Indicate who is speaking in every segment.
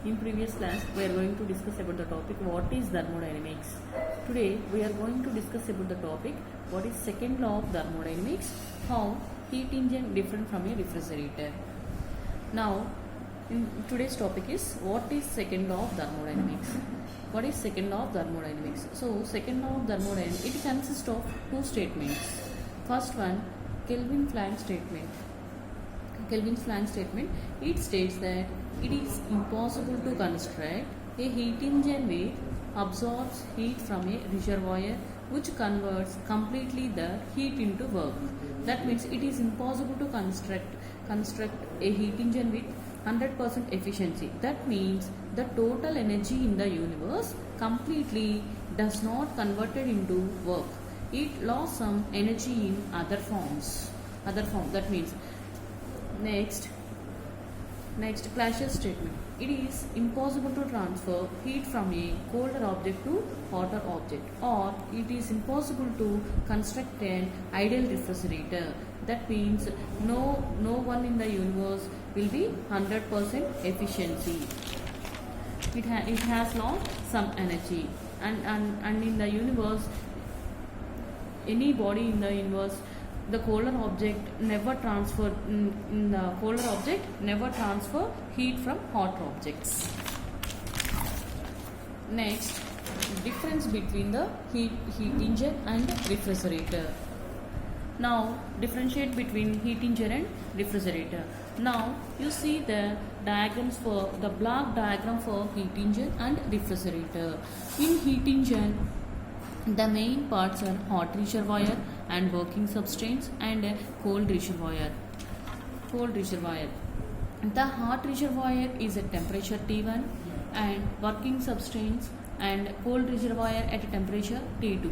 Speaker 1: In previous class, we are going to discuss about the topic what is thermodynamics. Today, we are going to discuss about the topic what is second law of thermodynamics, how heat engine different from a refrigerator. Now, in today's topic is what is second law of thermodynamics. What is second law of thermodynamics? So, second law of thermodynamics, it consists of two statements. First one, Kelvin-Planck statement. Kelvin-Planck statement, it states that it is impossible to construct a heat engine which absorbs heat from a reservoir which converts completely the heat into work. That means it is impossible to construct a heat engine with 100% efficiency. That means the total energy in the universe completely does not converted into work. It lost some energy in other forms. That means next Clashes statement. It is impossible to transfer heat from a colder object to hotter object, or it is impossible to construct an ideal refrigerator. That means no one in the universe will be 100% efficiency. It has lost some energy, and in the universe, any body in the universe, the polar object never transfer heat from hot objects. Next, difference between the heat engine and refrigerator. Now, differentiate between heat engine and refrigerator. Now, you see the diagrams for the block diagram for heat engine and refrigerator. In heat engine, the main parts are hot reservoir and working substance and a cold reservoir. The hot reservoir is at temperature T1 and working substance and cold reservoir at temperature T2.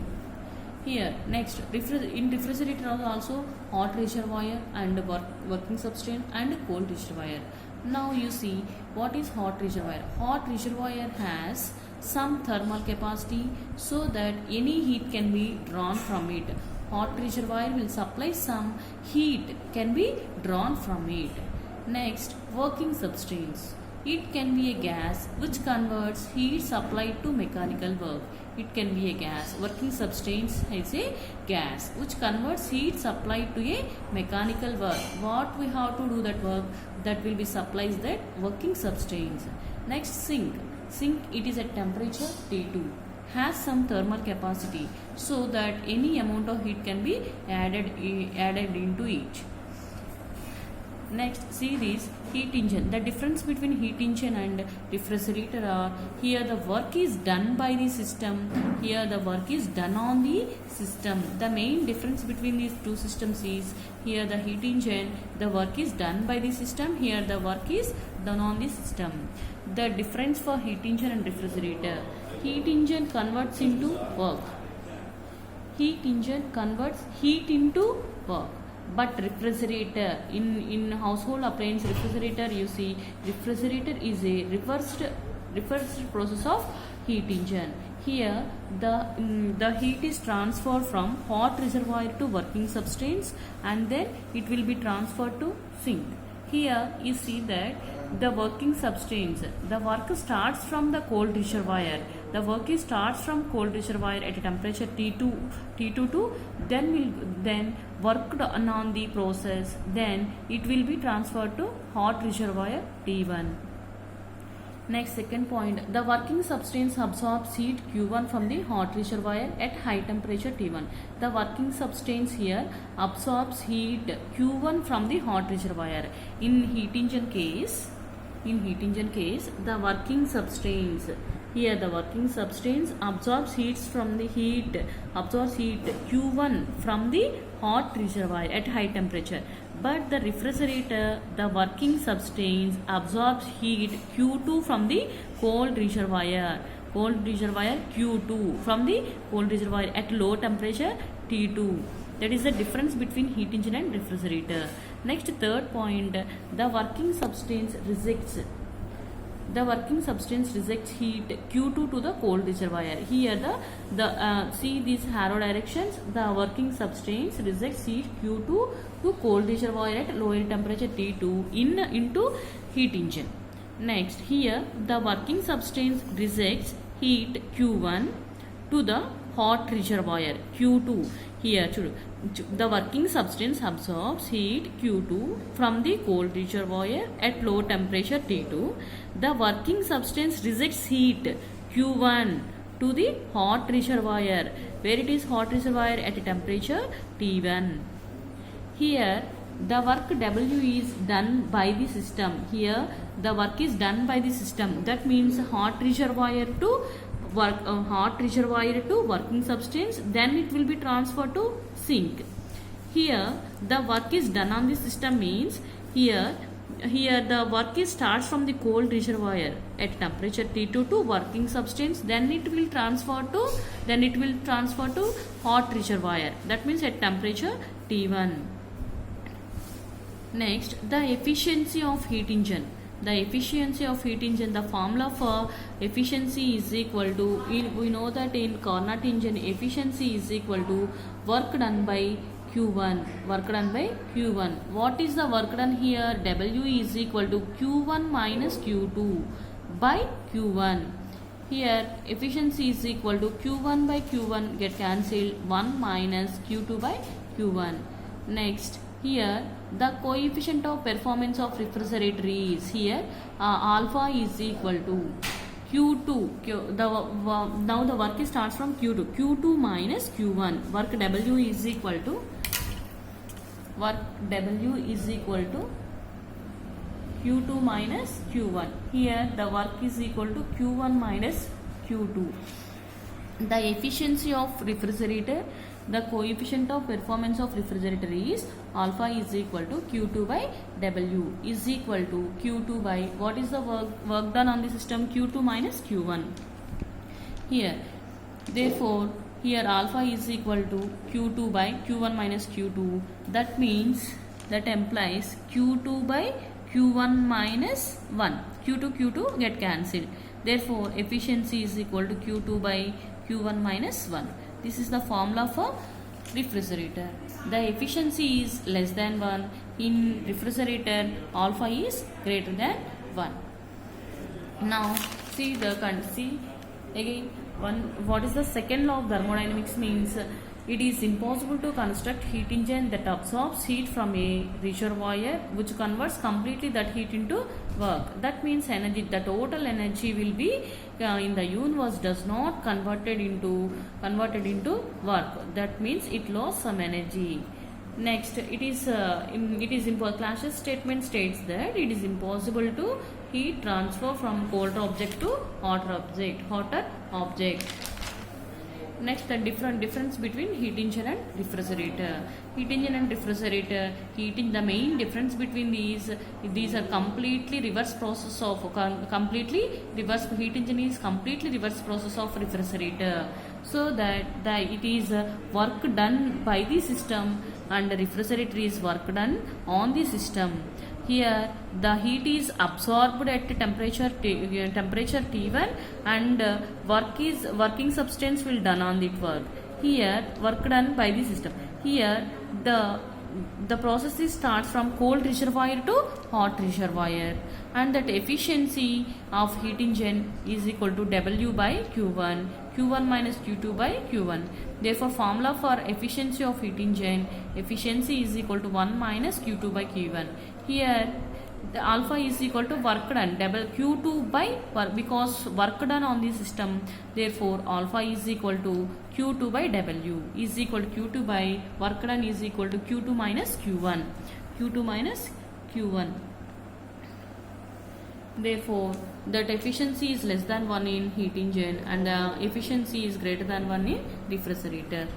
Speaker 1: Here, next, in refrigerator also hot reservoir and working substance and cold reservoir. Now you see what is hot reservoir. Hot reservoir has some thermal capacity so that any heat can be drawn from it. Hot reservoir will supply some heat can be drawn from it. Next, working substance. It can be a gas which converts heat supplied to mechanical work. It can be a gas. Working substance is a gas which converts heat supplied to a mechanical work. What we have to do that work that will be supplies that working substance. Next, sink. Sink, it is at temperature T2, has some thermal capacity so that any amount of heat can be added into it. Next, see this heat engine. The difference between heat engine and refrigerator are, here the work is done by the system, here the work is done on the system. The main difference between these two systems is, here the heat engine, the work is done by the system, here the work is done on the system. The difference for heat engine and refrigerator. Heat engine converts into work. Heat engine converts heat into work. But refrigerator, in household appliance refrigerator, you see refrigerator is a reversed process of heat engine. Here the heat is transferred from hot reservoir to working substance and then it will be transferred to sink. Here you see that the working substance, the work starts from the cold reservoir. The work starts from cold reservoir at a temperature T2 to then worked on the process. Then it will be transferred to hot reservoir T1. Next, second point, the working substance absorbs heat Q1 from the hot reservoir at high temperature T1. The working substance here absorbs heat Q1 from the hot reservoir. In heat engine case, the working substance, here the working substance absorbs heat Q1 from the hot reservoir at high temperature. But the refrigerator, the working substance absorbs heat Q2 from the cold reservoir Q2 from the cold reservoir at low temperature T2. That is the difference between heat engine and refrigerator. Next, third point, the working substance rejects heat Q2 to the cold reservoir. Here see these arrow directions. The working substance rejects heat Q2 to cold reservoir at lower temperature T2 into heat engine. Next, here the working substance rejects heat Q1 to the hot reservoir Q2. Here, the working substance absorbs heat Q2 from the cold reservoir at low temperature T2. The working substance rejects heat Q1 to the hot reservoir, where it is hot reservoir at a temperature T1. Here, the work W is done by the system. Here, the work is done by the system. That means hot reservoir to working substance, then it will be transferred to sink. Here the work is done on the system means here the work starts from the cold reservoir at temperature T2 to working substance, then it will transfer to hot reservoir, that means at temperature T1. Next, the efficiency of heat engine. The efficiency of heat engine, the formula for efficiency is equal to, we know that in Carnot engine efficiency is equal to work done by Q1. Work done by Q1. What is the work done here? W is equal to Q1 minus Q2 by Q1. Here efficiency is equal to Q1 by Q1 get cancelled, 1 minus Q2 by Q1. Next, here the coefficient of performance of refrigerator is here alpha is equal to Q2. Now the work starts from Q2 minus Q1. Work W is equal to Q2 minus Q1. Here the work is equal to Q1 minus Q2. The efficiency of refrigerator, the coefficient of performance of refrigerator is alpha is equal to Q2 by W is equal to Q2 by, what is the work done on the system? Q2 minus Q1. Here, therefore, here alpha is equal to Q2 by Q1 minus Q2. That means, that implies Q2 by Q1 minus 1. Q2 get cancelled. Therefore, efficiency is equal to Q2 by Q1 minus 1. This is the formula for refrigerator. The efficiency is less than 1. In refrigerator, alpha is greater than 1. Now, see again what is the second law of thermodynamics means. It is impossible to construct heat engine that absorbs heat from a reservoir which converts completely that heat into work. That means energy, the total energy will be in the universe does not converted into work. That means it lost some energy. Next, it is Clashes statement states that it is impossible to heat transfer from colder object to hotter object. Next, the difference between heat engine and refrigerator. Heat engine and refrigerator, the main difference between these are completely reverse process of heat engine is completely reverse process of refrigerator. So that it is work done by the system and refrigerator is work done on the system. Here the heat is absorbed at temperature T1 and working substance will done on the work. Here work done by the system. Here the process starts from cold reservoir to hot reservoir, and that efficiency of heat engine is equal to W by Q1 minus Q2 by Q1. Therefore, formula for efficiency of heat engine, efficiency is equal to 1 minus Q2 by Q1. Here the alpha is equal to work done, Q2 by because work done on the system. Therefore, alpha is equal to Q2 by W is equal to Q2 by work done is equal to Q2 minus Q1. Therefore, that efficiency is less than 1 in heat engine and the efficiency is greater than 1 in refrigerator.